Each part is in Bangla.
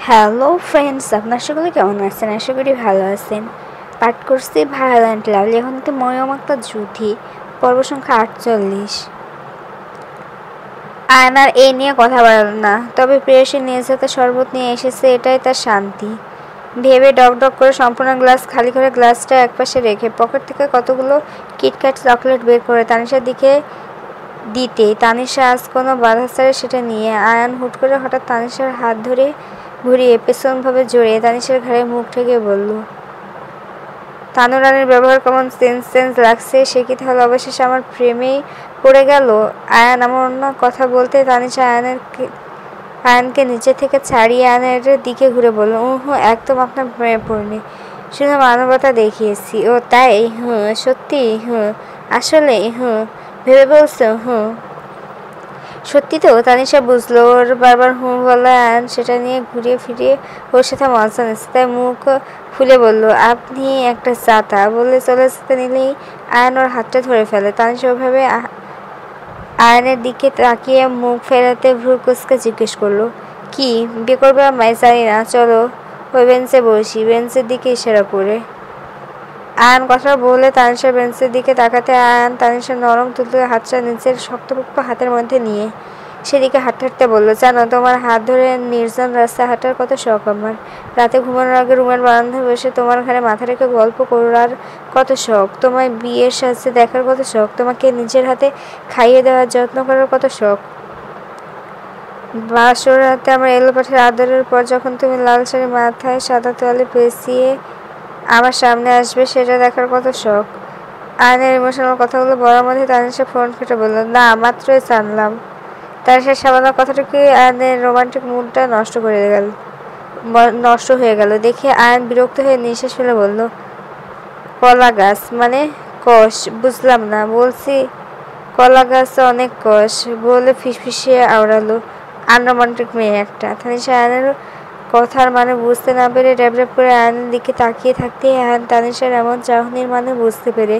হ্যালো ফ্রেন্ডস, আপনার সকলে কেমন আছেন? আশা করি ভালো আছেন। পাঠ করছি ভায়োলেন্ট লাভলি। এখন তো ময়মাক্তা জুথি, পর্ব সংখ্যা 48। আয়নার এই নিয়ে কথা বলেন না, তবে প্রেয়সী নিজ হাতে শরবত নিয়ে এসেছে, এটাই তার শান্তি ভেবে ডক ডক করে সম্পূর্ণ গ্লাস খালি করে গ্লাসটা একপাশে রেখে পকেট থেকে কতগুলো কিটক্যাট চকলেট বের করে তানিশার দিকে দিতেই তানিশা আজ কোনো বাধা ছাড়ে সেটা নিয়ে আয়ান হুট করে হঠাৎ তানিশার হাত ধরে ঘুরিয়ে পেছনভাবে জড়িয়ে তানিশার ঘাড়ে মুখ ঠেকে বলল, তানু রানীর ব্যবহার কেমন চেঞ্জ লাগছে, সে কি তাহলে অবশেষে আমার প্রেমেই পড়ে গেল? আয়ান আমার অন্য কথা বলতে তানিশা আয়ানকে নিচে থেকে ছাড়িয়ে আয়ানের দিকে ঘুরে বলল, একদম আপনার প্রেমে পড়নি, শুধু মানবতা দেখিয়েছি। ও তাই? সত্যি? আসলে? ভেবে বলছো? সত্যি তো? তানিশা বুঝলো ওর বারবার বলা আয়ন সেটা নিয়ে ঘুরিয়ে ফিরিয়ে ওর সাথে মজা নিচ্ছে, তাই মুখ ফুলে বলল, আপনি একটা চাতা। বলে চলে যেতে নিলেই আয়ন ওর হাতটা ধরে ফেলে। তানিশা ওভাবে আয়নের দিকে তাকিয়ে মুখ ফেরাতে ভ্রু কুচকে জিজ্ঞেস করলো, কি বিয়ে করবে আমায়? জানি না, চলো ওই বেঞ্চে বসি। বেঞ্চের দিকে ইশারা করে আয়ান কথা বলে তানিশার বেঞ্চের দিকে তাকাতে আয়ান তানিশার নরম তুলতুলে হাতটা নিচের শক্তপোক্ত হাতের মধ্যে নিয়ে সেদিকে হাঁটতে হাঁটতে বলল, জানো, তোমার হাত ধরে নির্জন রাস্তায় হাঁটার কত শখ আমার। রাতে ঘুমানোর আগে রুমের বারান্দায় বসে তোমার ঘাড়ে মাথা রেখে গল্প করার কত শখ। তোমায় বিয়ের সাজে দেখার কত শখ। তোমাকে নিজের হাতে খাইয়ে দেওয়ার যত্ন করার কত শখ। বাসর রাতে আমার এলোপাঠের আদরের পর যখন তুমি লাল শাড়ি মাথায় সাদা তোয়ালে পেঁচিয়ে আমার সামনে আসবে, সেটা দেখার কত শখ। আয়নের ইমোশনাল কথাগুলো বলার মধ্যে তানিশা ফোন কেটে বলল, না, মাত্রই জানলাম। তানিশার সামান্য কথাটুকু আয়নের রোমান্টিক মুডটা নষ্ট হয়ে গেল দেখে আয়ন বিরক্ত হয়ে নিঃশ্বাস ফেলে বলল, কলা গাছ মানে? কষ? বুঝলাম না। বলছি কলা গাছে অনেক কষ, বলে ফিসফিসিয়ে আওড়ালো আনরোমান্টিক মেয়ে একটা। তানিশা আয়নের কথার মানে বুঝতে না পেরে ড্যাবড্যাব করে আয়নের দিকে তাকিয়ে থাকতে আয়ন তানিশার এমন চাহনির মানে বুঝতে পেরে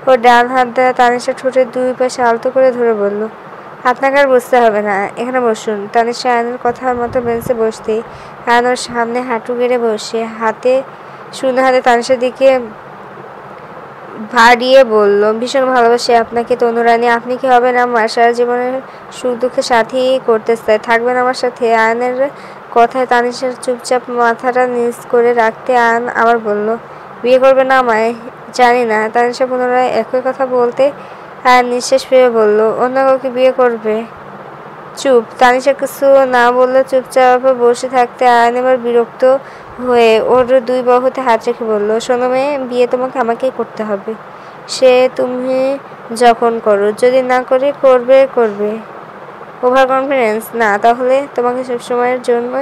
ওর ডান হাত দ্বারা তানিশার ঠোঁটের দুই পাশে আলতো করে ধরে বলল, আপনাকে আর বুঝতে হবে না, এখানে বসুন। তানিশা আয়নের কথার মতো বেঞ্চে বসতেই আয়ন ওর সামনে হাঁটু গেড়ে বসে শূন্য হাতে তানিশার দিকে ভারিয়ে বলল, ভীষণ ভালোবাসি আপনাকে তনু রানী। আপনি কি হবেন আমার সারা জীবনের সুখ দুঃখে সাথী করতে চাই, থাকবেন আমার সাথে? আয়নের কথায় তানিশার চুপচাপ মাথাটা নিচ করে রাখতে আয়ন আবার বলল, বিয়ে করবে না আমায়? জানি না। তানিশা পুনরায় একই কথা বলতে আয়ন নিঃশ্বাস ফেলে বলল, অন্য কাউকে বিয়ে করবে? চুপ। তানিশা কিছু না বললে চুপচাপ বসে থাকতে আয়ন এবার বিরক্ত হয়ে ওর দুই বাহুতে হাত রেখে বলল, শোনো মেয়ে, বিয়ে তোমাকে আমাকেই করতে হবে। সে তুমি যখন করো, যদি না করে করবে। Over confidence? না। তাহলে তোমাকে সবসময়ের জন্য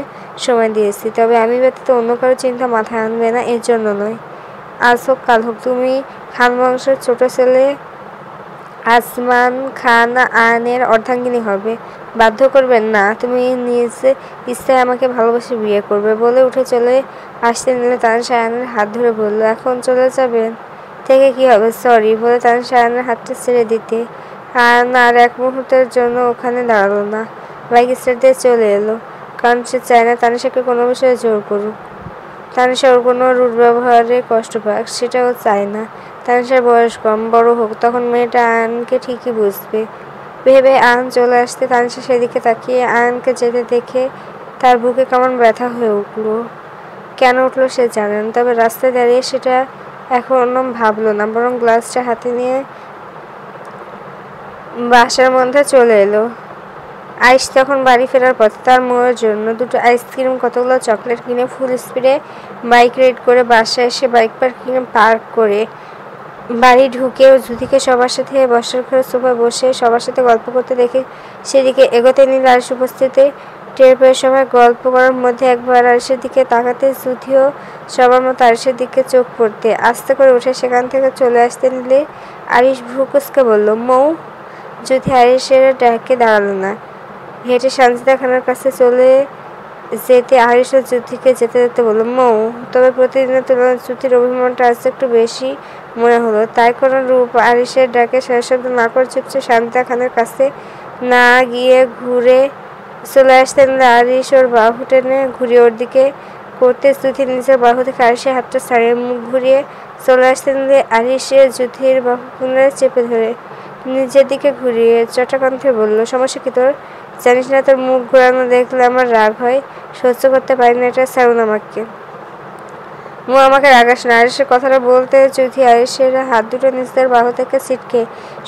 সময় দিয়েছি, তবে আমি ব্যতীত অন্য কারো চিন্তা মাথায় আনবে না, এর জন্য নয়। আজ হোক কাল হোক তুমি খান বংশের ছোট ছেলে আসমান খান আয়নের অর্ধাঙ্গিনী হবে। বাধ্য করবেন না, তুমি নিজ ইচ্ছায় আমাকে ভালোবেসে বিয়ে করবে। বলে উঠে চলে আসতে নিলে তানিশা আয়নের হাত ধরে বলল, এখন চলে যাবেন? থেকে কি হবে? সরি। বলে তানিশা আয়নের হাতটা ছেড়ে দিতে আয়ন আর এক মুহূর্তের জন্য ওখানে দাঁড়ালো না, বাইক স্টার্ট দিয়ে চলে এলো। কারণ সে চায় না তানিশাকে কোনো বিষয়ে জোর করুক, তানিশা ওর কোনো রুট ব্যবহারে কষ্ট পাক, সেটাও চায় না। তানিশার বয়স কম, বড় হোক, তখন মেয়েটা আয়নকে ঠিকই বুঝবে ভেবে আয়ন চলে আসতে তানিশা সেদিকে তাকিয়ে আয়নকে যেতে দেখে তার বুকে কেমন ব্যথা হয়ে উঠল। কেন উঠলো সে জানেন, তবে রাস্তায় দাঁড়িয়ে সেটা এখনো ভাবলো না, বরং গ্লাসটা হাতে নিয়ে বাসার মধ্যে চলে এলো। আইস তখন বাড়ি ফেরার পথে তার মোয়ের জন্য দুটো আইসক্রিম, কতগুলো চকলেট কিনে ফুল স্পিডে বাইক রাইড করে বাসায় এসে বাইক পার্ক করে বাড়ি ঢুকেও জুথিকে সবার সাথে বসার ঘরে সোফায় বসে সবার সাথে গল্প করতে দেখে সেদিকে এগোতে নিল আরিশ উপস্থিতি টের পেয়ে সময় গল্প করার মধ্যে একবার আরিশের দিকে তাকাতে জুথিও সবার মতো আরিশের দিকে চোখ পড়তে আস্তে করে উঠে সেখান থেকে চলে আসতে নিলে আরিশ ভ্রু কুঁচকে বলল, মৌ। জুথি আরিশের ডাকে দাঁড়ালো না, হেঁটে সানজিদা খানের কাছে চলে যেতে আরিশও জুথিকে যেতে যেতে বলল, মৌ। তবে প্রতিদিনের তুলনায় জুথির অভিমানটা আজ একটু বেশি মনে হলো, তাই কোনো রূপ আরিশের ডাকে সারা শব্দ না করে চুপচাপ সানজিদা খানের কাছে না গিয়ে ঘুরে চলে আসতেন আরিশ ওর বাহু টেনে ঘুরিয়ে ওর দিকে করতে জ্যোতি নিজের বাহু থেকে আরিশের হাতটা ছাড়িয়ে মুখ ঘুরিয়ে চলে আসতেন আরিশের জ্যোতির বাহু পুনরায় চেপে ধরে নিজের দিকে ঘুরিয়ে চটাকণ্ঠে বলল, সমস্যা কি তোর? জানিস না তোর মুখ ঘোরানো দেখলে আমার রাগ হয়, সহ্য করতে পারি না, এটা ছাড়ুন আমাকে। আমাকে রাগাস না। আরিশের কথাটা বলতে জ্যোতি আরিশের হাত দুটো নিজেদের বাহু থেকে ছিটকে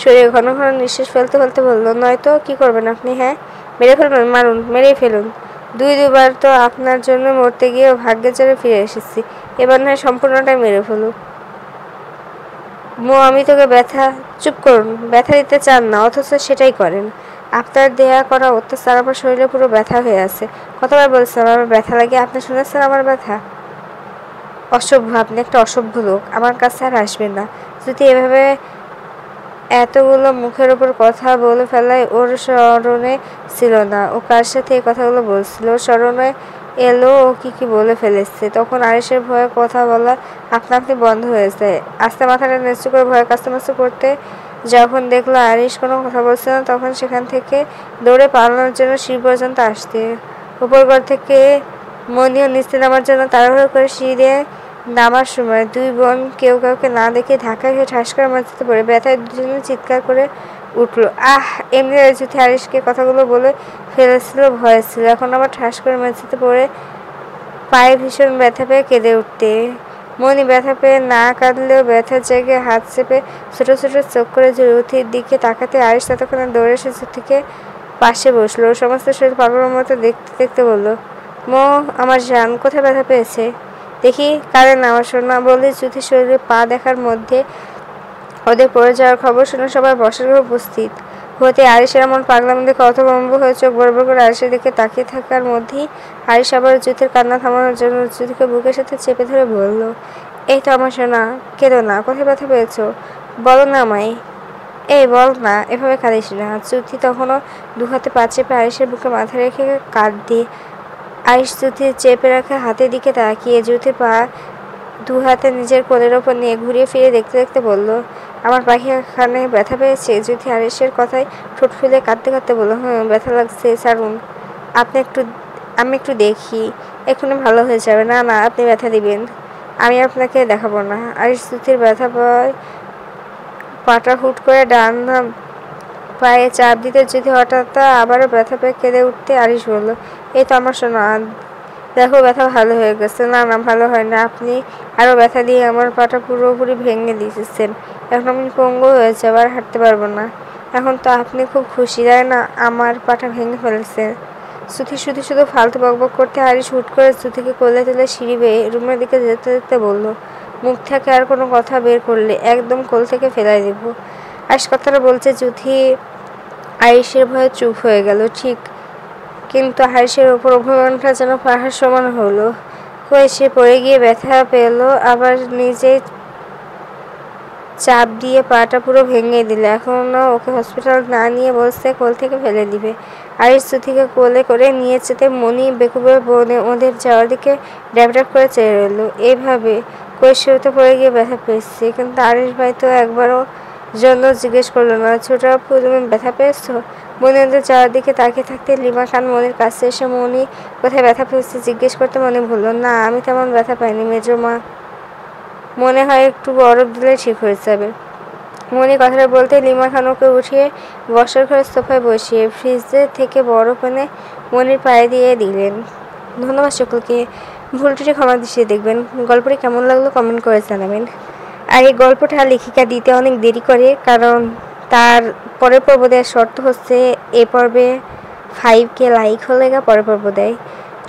সরিয়ে ঘন ঘন নিঃশ্বাস ফেলতে ফেলতে বলল, নয়তো কি করবেন আপনি? হ্যাঁ, মেরে ফেলবেন? মারুন, মেরেই ফেলুন। দুবার তো আপনার জন্য মরতে গিয়েও ভাগ্যের জোরে ফিরে এসেছি, এবার নয় সম্পূর্ণটাই মেরে ফেলুন। আমি তোকে ব্যথা? চুপ করুন। ব্যথা দিতে চান না, অথচ সেটাই করেন। আপনার দেয়া করা অত্যাচার আমার শরীরে পুরো ব্যথা হয়ে আছে। কতবার বলছেন আমার ব্যথা লাগে? আপনি শুনেছেন আমার ব্যথা? অসভ্য, আপনি একটা অসভ্য লোক। আমার কাছে আর আসবেন না। যদি এভাবে এতগুলো মুখের ওপর কথা বলে ফেলায় ওর স্মরণে ছিল না ও কার সাথে এই কথাগুলো বলছিল। স্মরণে এলো ও কি বলে ফেলেছে। তখন আরিশের ভয়ে কথা বলা আপনা আপনি বন্ধ হয়ে যায়। আস্তে মাথাটা নিচু করে ভয়ে কাস্তে করতে যখন দেখলো আরিশ কোনো কথা বলছে না, তখন সেখান থেকে দৌড়ে পালানোর জন্য সিঁড়ি পর্যন্ত আসতে উপর ঘর থেকে মনিও নিচে নামার জন্য তাড়াহুড়ো করে সিঁড়ি নামার সময় দুই বোন কেউ কাউকে না দেখে ধাক্কা খেয়ে ঠাস করে মাটিতে পড়ে ব্যথায় দুজনে চিৎকার করে উঠল। এমনি জ্যোতি আরিশকে কথাগুলো বলে ফেলেছিল, ভয় ছিল, এখন আবার ঠাস করে মেঝেতে পড়ে পায়ে ভীষণ ব্যথা পেয়ে কেঁদে উঠতে। মনি ব্যথা পেয়ে না কাঁদলেও ব্যথার জায়গায় হাত চেপে ছোট ছোট চোখ করে জ্যোতির দিকে তাকাতে আরিশ ততক্ষণে দৌড়ে এসে জ্যোতিকে পাশে বসলো। সমস্ত শরীর পাগলের মতো দেখতে দেখতে বলল, আমার জান, কোথায় ব্যথা পেয়েছে দেখি? কাঁদে না আমার সোনা। বলে জ্যোতির শরীরে পা দেখার মধ্যে ওদের পড়ে যাওয়ার খবর শুনে সবাই বসার ঘরে উপস্থিত হতে আরিশের এমন পাগলামি দেখে অথভম্ব হয়ে চোখ বড় বড় করে আরিশের দিকে তাকিয়ে থাকার মধ্যেই আরিশ আবার জ্যোতির কান্না থামানোর জন্য জ্যোতিকে বুকের সাথে চেপে ধরে বলল, এই তো আমার সোনা, কেঁদো না। কোথায় ব্যথা পেয়েছো বলো না আমায়। এই বল না, এভাবে কাঁদিস না। জ্যোতি তখনও দু হাতে পা চেপে আরিশের বুকে মাথা রেখে কাঁদতে। আরিশ জ্যোতির চেপে রাখা হাতের দিকে তাকিয়ে জ্যোতির পা দু হাতে নিজের কোলের ওপর নিয়ে ঘুরিয়ে ফিরে দেখতে দেখতে বলল, আমার পাখি এখানে ব্যথা পেয়েছে? জ্যোতি আরিশের কথায় ঠোঁট ফুলে কাঁদতে কাঁদতে বলল, ব্যথা লাগছে, ছাড়ুন। আমি একটু দেখি, এক্ষুনি ভালো হয়ে যাবে। না না, আপনি ব্যথা দিবেন, আমি আপনাকে দেখাবো না। আরিশ জ্যোতির ব্যথা পায় পাটা হুট করে ডান পায়ে চাপ দিতে জ্যোতি হঠাৎ আবারও ব্যথা পেয়ে কেঁদে উঠতে আরিশ বলল, এই তো আমার সোনা, দেখো ব্যথা ভালো হয়ে গেছে। না না, ভালো হয় না, আপনি আরও ব্যথা দিয়ে আমার পাটা পুরোপুরি ভেঙে দিয়েছেন। এখন আমি পঙ্গু হয়ে যাব, আর হাঁটতে পারবো না। এখন তো আপনি খুব খুশি, তাই না? আমার পাটা ভেঙে ফেলেছেন। শ্রুতি শুধু ফালতু বকবক করতে আরিশ হুট করে শ্রুতিকে কোলে তুলে সিঁড়ি বেয়ে রুমের দিকে যেতে যেতে বলল, মুখ থেকে আর কোনো কথা বের করলে একদম কোল থেকে ফেলাই দেব। আরিশ কথাটা বলছে জ্যোতি আরিশের ভয়ে চুপ হয়ে গেল। ঠিক কিন্তু আরিশের ওপর অভিমানটা যেন পাহাড় সমান হলো। সে পড়ে গিয়ে ব্যথা পেল, আবার নিজেই চাপ দিয়ে পাটা পুরো ভেঙে দিল। এখনো ওকে হসপিটাল না নিয়ে বলছে কোল থেকে ফেলে দিবে। আরিশ জ্যোতিকে কোলে করে নিয়ে যেতে মনি বেকুবে বনে ওদের যাওয়ার দিকে ড্যাব করে চেয়ে রইল। এইভাবে কৈশোরতে পড়ে গিয়ে ব্যথা পেয়েছে, কিন্তু আরিশ ভাই তো একবারও জন্য জিজ্ঞেস করলো না, ছোট আপু তুমি ব্যথা পেয়েছো? মনি ওদের যাওয়ার দিকে তাকিয়ে থাকতে লিমা খান মনির কাছে এসে মনি কোথায় ব্যথা পেয়েছে জিজ্ঞেস করতে মনি বলল, না আমি তেমন ব্যথা পাইনি মেজো মা, মনে হয় একটু বরফ দিলে ঠিক হয়ে যাবে। মনি কথাটা বলতে লিমা খান ওকে উঠিয়ে বসার ঘরে সোফায় বসিয়ে ফ্রিজে থেকে বরফ এনে মনির পায়ে দিয়ে দিলেন। ধন্যবাদ সকলকে, ভুল ত্রুটি ক্ষমা দৃষ্টিতে দেখবেন। গল্পটি কেমন লাগলো কমেন্ট করে জানাবেন। আর এই গল্পটা লেখিকা দিতে অনেক দেরি করে, কারণ তার পরের পর্ব দেওয়ার শর্ত হচ্ছে এ পর্বে 5K লাইক হলে পরের পর্ব দেয়।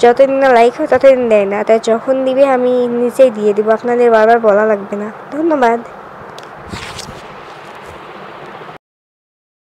যতদিন না লাইক হয় ততদিন দেয় না, তাই যখন দিবে আমি নিজেই দিয়ে দিব, আপনাদের বারবার বলা লাগবে না। ধন্যবাদ।